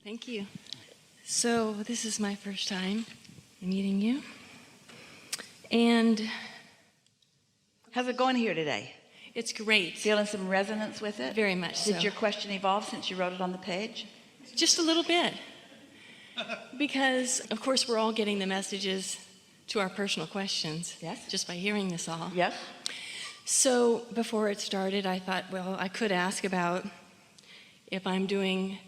Thank you. So this is my first time meeting you. And How's it going here today? it's great. Feeling some resonance with it? Very much so. Did your question evolve since you wrote it on the page? Just a little bit. Because, of course, we're all getting the messages to our personal questions. Yes. Just by hearing this all. Yes. So before it started, I thought, well, I could ask about if I'm doing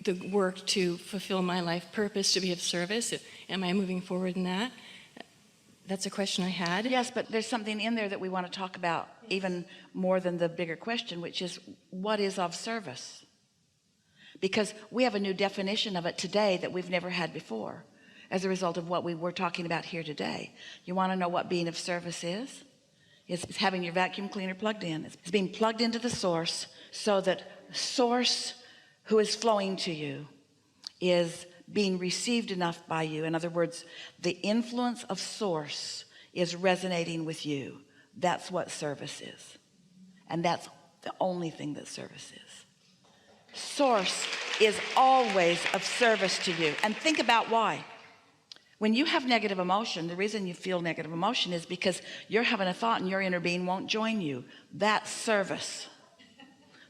the work to fulfill my life purpose, to be of service. Am I moving forward in that? That's a question I had. Yes, but there's something in there that we want to talk about even more than the bigger question, which is what is of service? Because we have a new definition of it today that we've never had before as a result of what we were talking about here today. You want to know what being of service is? It's having your vacuum cleaner plugged in. It's being plugged into the source so that source who is flowing to you is being received enough by you. In other words, the influence of source is resonating with you. That's what service is. And that's the only thing that service is. Source is always of service to you. And think about why. When you have negative emotion, the reason you feel negative emotion is because you're having a thought and your inner being won't join you. That's service.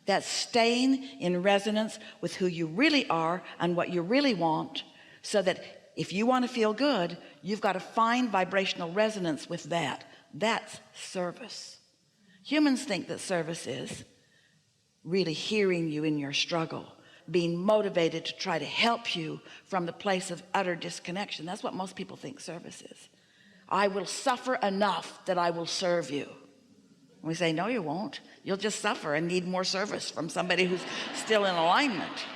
That's staying in resonance with who you really are and what you really want, so that if you want to feel good, you've got to find vibrational resonance with that. That's service. Humans think that service is really hearing you in your struggle, being motivated to try to help you from the place of utter disconnection. That's what most people think service is. I will suffer enough that I will serve you. And we say, no, you won't. You'll just suffer and need more service from somebody who's still in alignment.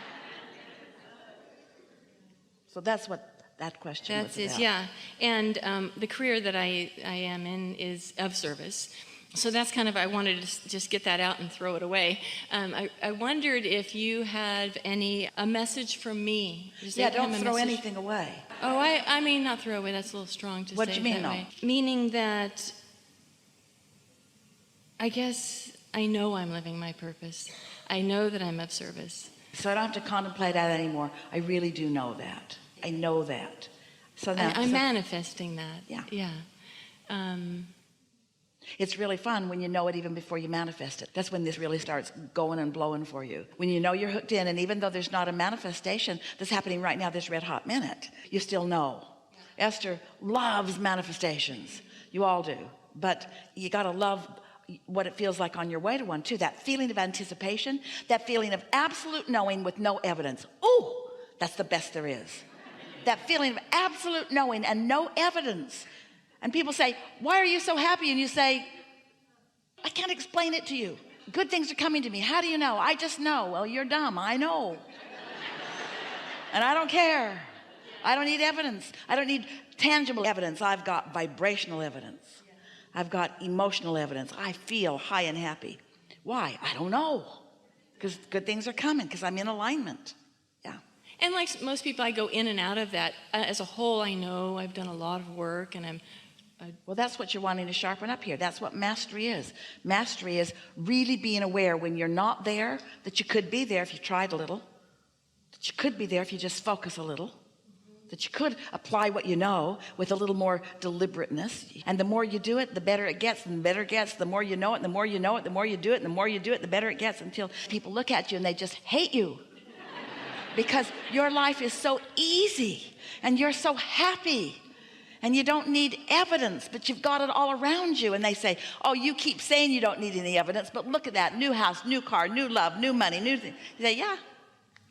So that's what that question was about. Yeah. And the career that I am in is of service. So that's kind of, I wanted to just get that out and throw it away. I wondered if you have a message from me. Yeah, don't throw anything away. Oh, I mean not throw away. That's a little strong to say. What do you mean, that way. Meaning that I guess I know I'm living my purpose. I know that I'm of service. So I don't have to contemplate that anymore. I really do know that. I know that. So now I'm manifesting that. Yeah. Yeah. It's really fun when you know it even before you manifest it. That's when this really starts going and blowing for you. When you know you're hooked in, and even though there's not a manifestation that's happening right now, this red hot minute, you still know. Esther loves manifestations. You all do. But you got to love what it feels like on your way to one too. That feeling of anticipation, that feeling of absolute knowing with no evidence. Oh, that's the best there is. That feeling of absolute knowing and no evidence. And people say, why are you so happy? And you say, I can't explain it to you. Good things are coming to me. How do you know? I just know. Well, you're dumb. I know. And I don't care. I don't need evidence. I don't need tangible evidence. I've got vibrational evidence. I've got emotional evidence. I feel high and happy. Why? I don't know. Because good things are coming, because I'm in alignment. Yeah. And like most people, I go in and out of that. As a whole, I know I've done a lot of work, and well, that's what you're wanting to sharpen up here. That's what mastery is. Mastery is really being aware when you're not there, that you could be there if you tried a little, that you could be there if you just focus a little, that you could apply what you know with a little more deliberateness. And the more you do it, the better it gets, and the better it gets. The more you know it, the more you know it, the more you do it, and the more you do it, the better it gets, until people look at you and they just hate you. Because your life is so easy and you're so happy and you don't need evidence, but you've got it all around you. And they say, oh, you keep saying you don't need any evidence, but look at that, new house, new car, new love, new money, new thing. You say, yeah,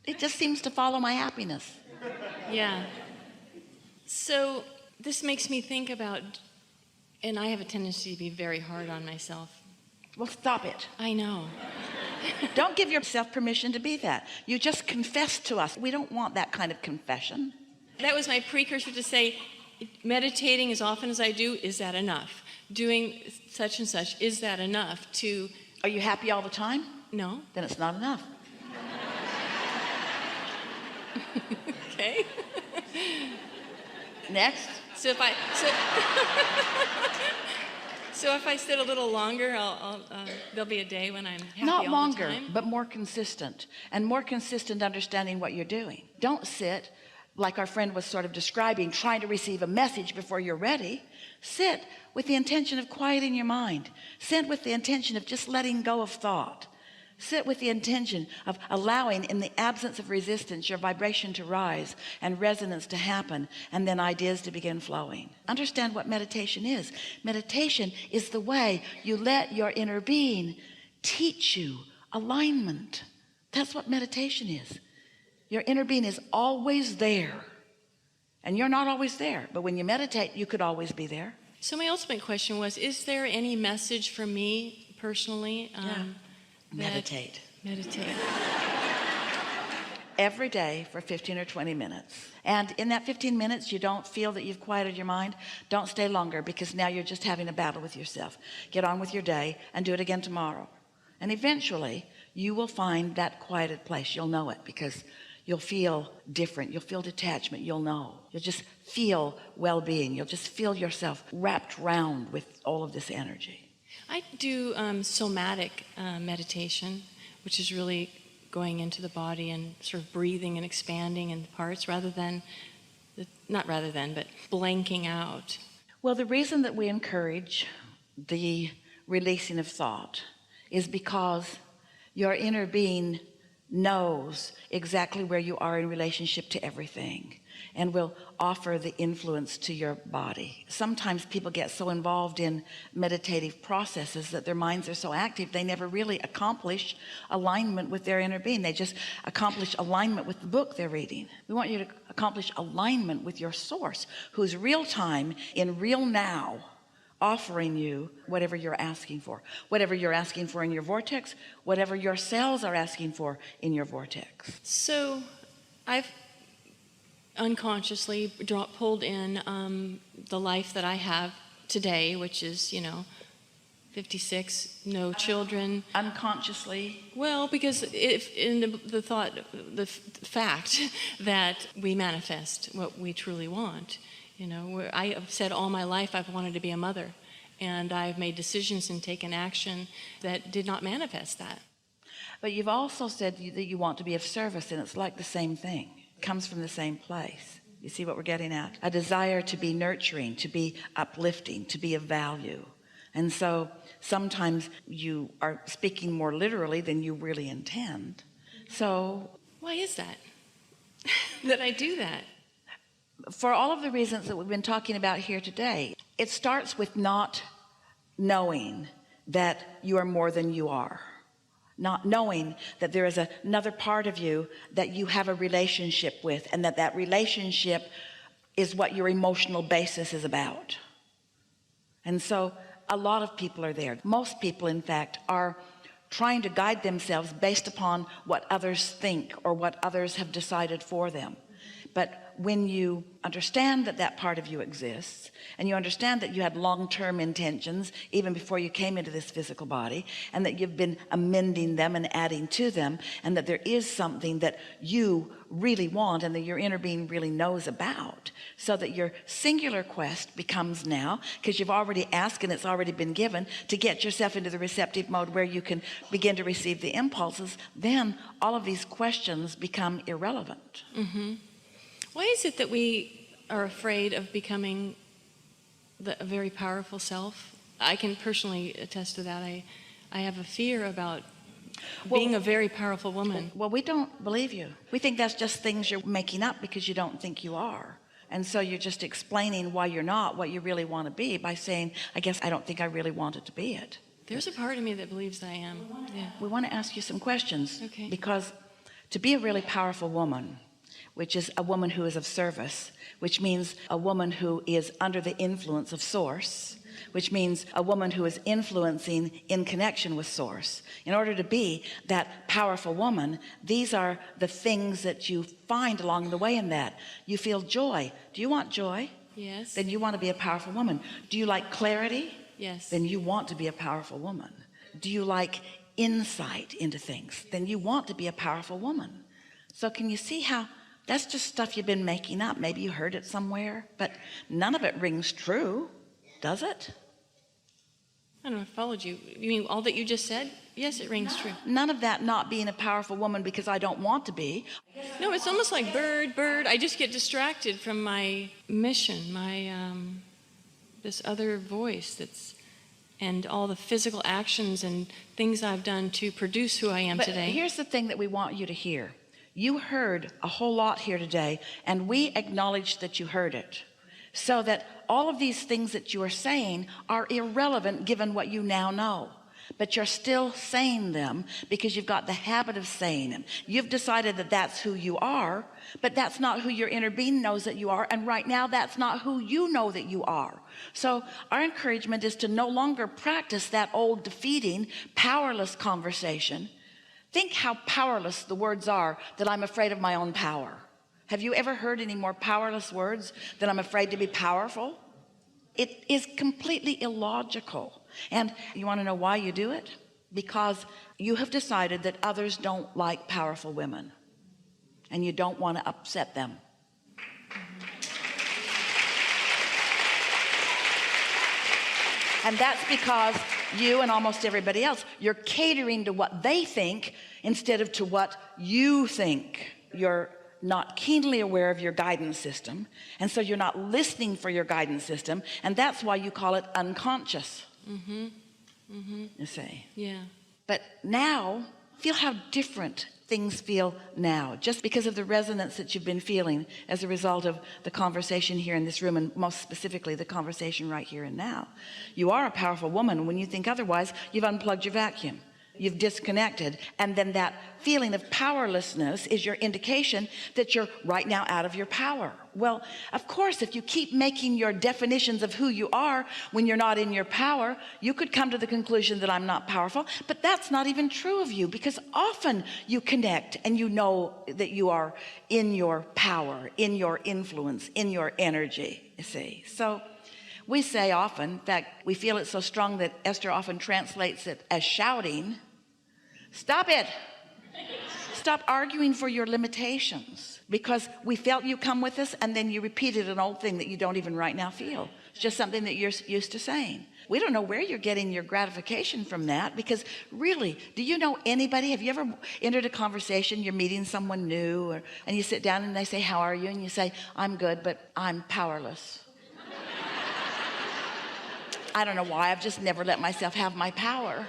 it just seems to follow my happiness. Yeah. So this makes me think about, and I have a tendency to be very hard on myself. Well, stop it. I know. Don't give yourself permission to be that. You just confess to us. We don't want that kind of confession. That was my precursor to say, meditating as often as I do, is that enough? Doing such and such, is that enough to... Are you happy all the time? No. Then it's not enough. Okay. Next. So if I... So if I sit a little longer, there'll be a day when I'm happy Not all longer, the time. but more consistent, and more consistent understanding what you're doing. Don't sit like our friend was sort of describing, trying to receive a message before you're ready. Sit with the intention of quieting your mind. Sit with the intention of just letting go of thought. Sit with the intention of allowing, in the absence of resistance, your vibration to rise and resonance to happen, and then ideas to begin flowing. Understand what meditation is. Meditation is the way you let your inner being teach you alignment. That's what meditation is. Your inner being is always there, and you're not always there, but when you meditate, you could always be there. So my ultimate question was, is there any message for me personally? Meditate every day for 15 or 20 minutes, and in that 15 minutes you don't feel that you've quieted your mind, don't stay longer, because now you're just having a battle with yourself. Get on with your day and do it again tomorrow, and eventually you will find that quieted place. You'll know it, because you'll feel different, you'll feel detachment, you'll just feel well-being, you'll just feel yourself wrapped round with all of this energy. I do somatic meditation, which is really going into the body and sort of breathing and expanding in parts but blanking out. Well, the reason that we encourage the releasing of thought is because your inner being knows exactly where you are in relationship to everything, and will offer the influence to your body. Sometimes people get so involved in meditative processes that their minds are so active they never really accomplish alignment with their inner being. They just accomplish alignment with the book they're reading. We want you to accomplish alignment with your source, who's real time, in real now, offering you whatever you're asking for in your vortex, whatever your cells are asking for in your vortex. So I've unconsciously pulled in the life that I have today, which is 56, no children. Unconsciously? Well, because if in the fact that we manifest what we truly want. I have said all my life I've wanted to be a mother, and I've made decisions and taken action that did not manifest that. But you've also said that you want to be of service, and it's like the same thing. It comes from the same place. You see what we're getting at? A desire to be nurturing, to be uplifting, to be of value. And so sometimes you are speaking more literally than you really intend. So why is that? That I do that? For all of the reasons that we've been talking about here today. It starts with not knowing that you are more than you are, not knowing that there is another part of you that you have a relationship with, and that relationship is what your emotional basis is about. And so a lot of people are there. Most people, in fact, are trying to guide themselves based upon what others think or what others have decided for them. But when you understand that that part of you exists, and you understand that you had long-term intentions even before you came into this physical body, and that you've been amending them and adding to them, and that there is something that you really want and that your inner being really knows about, so that your singular quest becomes now, because you've already asked and it's already been given, to get yourself into the receptive mode where you can begin to receive the impulses, then all of these questions become irrelevant. Mm-hmm. Why is it that we are afraid of becoming a very powerful self? I can personally attest to that. I have a fear about being a very powerful woman. Well, we don't believe you. We think that's just things you're making up because you don't think you are. And so you're just explaining why you're not what you really want to be by saying, I guess I don't think I really wanted to be it. There's a part of me that believes I am. Yeah. We want to ask you some questions. Okay. Because to be a really powerful woman, which is a woman who is of service, which means a woman who is under the influence of source, which means a woman who is influencing in connection with source. In order to be that powerful woman, these are the things that you find along the way in that. You feel joy. Do you want joy? Yes. Then you want to be a powerful woman. Do you like clarity? Yes. Then you want to be a powerful woman. Do you like insight into things? Then you want to be a powerful woman. So can you see how that's just stuff you've been making up? Maybe you heard it somewhere, but none of it rings true, does it? I don't know if I followed you. You mean all that you just said? Yes, it rings true. None of that not being a powerful woman because I don't want to be. No, it's almost like bird. I just get distracted from my mission, my this other voice and all the physical actions and things I've done to produce who I am But today. here's the thing that we want you to hear. You heard a whole lot here today, and we acknowledge that you heard it. So that all of these things that you are saying are irrelevant given what you now know. But you're still saying them because you've got the habit of saying them. You've decided that that's who you are, but that's not who your inner being knows that you are. And right now, that's not who you know that you are. So our encouragement is to no longer practice that old defeating, powerless conversation. Think how powerless the words are that I'm afraid of my own power. Have you ever heard any more powerless words than I'm afraid to be powerful? It is completely illogical. And you want to know why you do it? Because you have decided that others don't like powerful women and you don't want to upset them. And that's because you and almost everybody else, you're catering to what they think instead of to what you think. You're not keenly aware of your guidance system, and so you're not listening for your guidance system, and that's why you call it unconscious. You see. Yeah. But now, feel how different things feel now, just because of the resonance that you've been feeling as a result of the conversation here in this room, and most specifically the conversation right here and now. You are a powerful woman. When you think otherwise, you've unplugged your vacuum. You've disconnected, and then that feeling of powerlessness is your indication that you're right now out of your power. Well, of course, if you keep making your definitions of who you are when you're not in your power, you could come to the conclusion that I'm not powerful, but that's not even true of you, because often you connect and you know that you are in your power, in your influence, in your energy, you see. So we say often, in fact, we feel it so strong that Esther often translates it as shouting, stop it. Stop arguing for your limitations, because we felt you come with us and then you repeated an old thing that you don't even right now feel. It's just something that you're used to saying. We don't know where you're getting your gratification from that, because really, do you know anybody? Have you ever entered a conversation, you're meeting someone new, and you sit down and they say, how are you? And you say, I'm good, but I'm powerless. I don't know why, I've just never let myself have my power.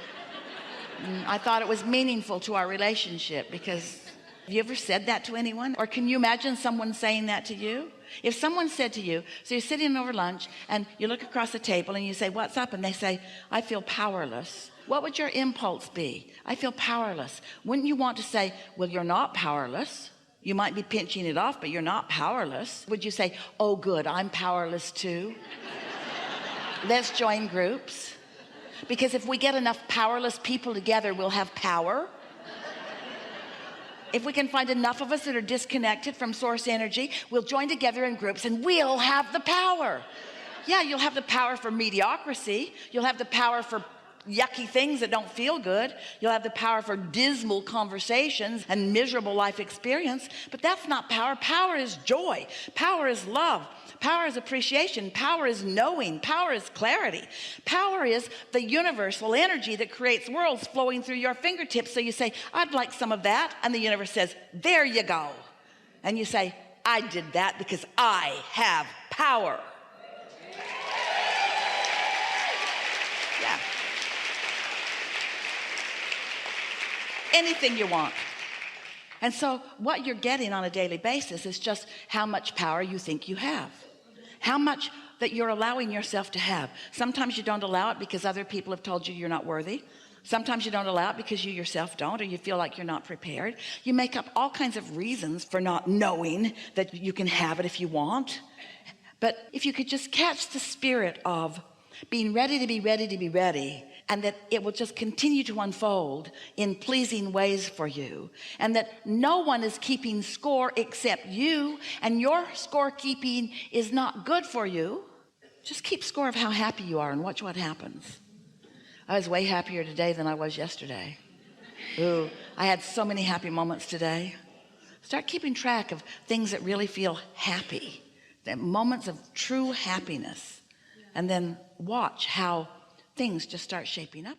I thought it was meaningful to our relationship, because have you ever said that to anyone? Or can you imagine someone saying that to you? If someone said to you, so you're sitting over lunch and you look across the table and you say, what's up? And they say, I feel powerless. What would your impulse be? I feel powerless. Wouldn't you want to say, well, you're not powerless. You might be pinching it off, but you're not powerless. Would you say, oh, good, I'm powerless too? Let's join groups. Because if we get enough powerless people together, we'll have power. If we can find enough of us that are disconnected from source energy, we'll join together in groups and we'll have the power. Yeah, you'll have the power for mediocrity. You'll have the power for yucky things that don't feel good. You'll have the power for dismal conversations and miserable life experience. But that's not power. Power is joy. Power is love. Power is appreciation. Power is knowing. Power is clarity. Power is the universal energy that creates worlds flowing through your fingertips. So you say, I'd like some of that. And the universe says, there you go. And you say, I did that because I have power. Yeah. Anything you want. And so what you're getting on a daily basis is just how much power you think you have. How much that you're allowing yourself to have. Sometimes you don't allow it because other people have told you you're not worthy. Sometimes you don't allow it because you yourself don't, or you feel like you're not prepared. You make up all kinds of reasons for not knowing that you can have it if you want. But if you could just catch the spirit of being ready to be ready to be ready, and that it will just continue to unfold in pleasing ways for you, and that no one is keeping score except you, and your scorekeeping is not good for you. Just keep score of how happy you are and watch what happens. I was way happier today than I was yesterday. Ooh, I had so many happy moments today. Start keeping track of things that really feel happy, the moments of true happiness, and then watch how things just start shaping up for you.